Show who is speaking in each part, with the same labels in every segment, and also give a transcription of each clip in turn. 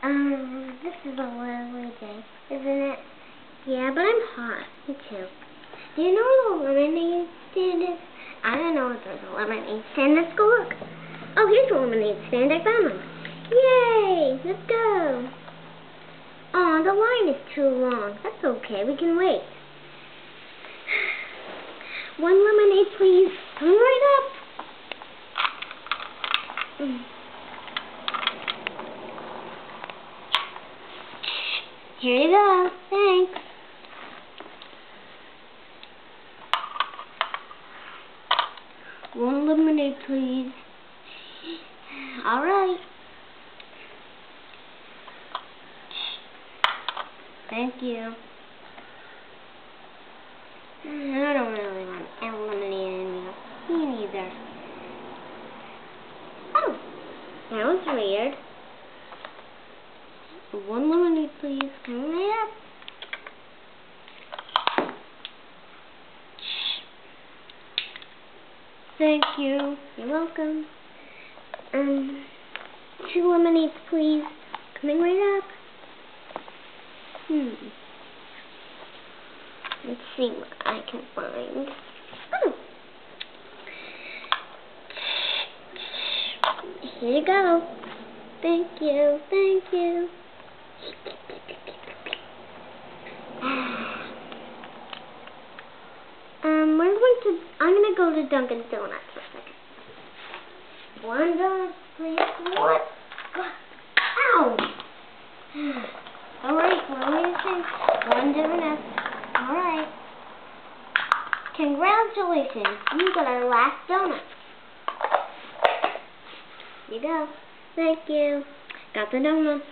Speaker 1: This is a lovely day, isn't it? Yeah, but I'm hot. Me too. Do you know where the lemonade stand is? I don't know if there's a lemonade stand. Let's go look. Oh, here's a lemonade stand. I found one. Yay! Let's go. Oh, the line is too long. That's okay. We can wait. One lemonade, please. Come right up. Here you go. Thanks. One lemonade, please. All right. Thank you. I don't really want any lemonade anymore. Me neither. Oh, that was weird. One lemonade, please. Come right up. Thank you. You're welcome. 2 lemonades, please. Coming right up. Let's see what I can find. Oh. Here you go. Thank you. Thank you. I'm gonna go to Dunkin' Donuts for a second. 1 donut, please. What? Ow! Alright, what do you think? 1 donut. Alright. Congratulations, you got our last donut. Here you go. Thank you. Got the donuts.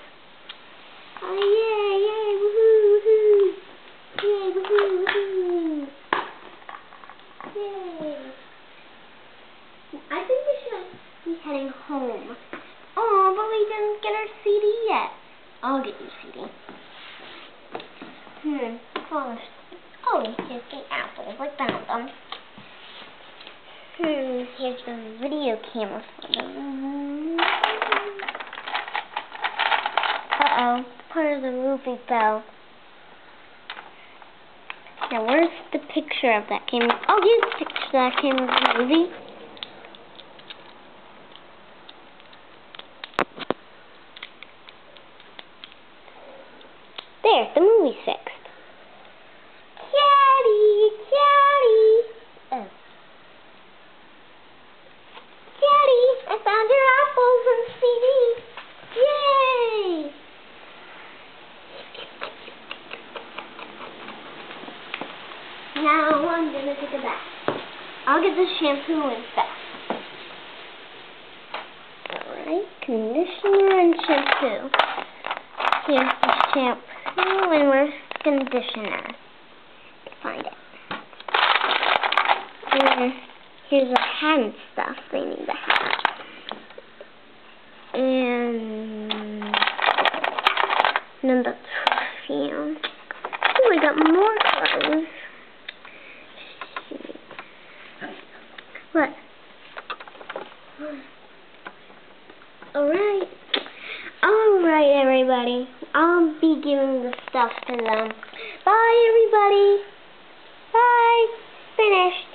Speaker 1: Oh, yay, yay, woohoo, woohoo. Yay, woohoo, woohoo. Yay. I think we should be heading home. Oh, but we didn't get our CD yet. I'll get your CD. Oh, here's the apples. I found them. Here's the video camera for them. Uh-oh, part of the movie fell. Now, where's the picture of that camera? Oh, here's the picture that came with the movie. There, the movie fixed. Daddy, Daddy. Oh. Daddy, I found your apples and CD. Yay! Now I'm gonna take a bath. I'll get the shampoo and stuff. Alright, conditioner and shampoo. Here's the shampoo and where's conditioner? Find it. Here's the hat and stuff. They need the hat. And then the perfume. Oh, we got more clothes. What? Alright. Alright, everybody. I'll be giving the stuff to them. Bye, everybody. Bye. Finished.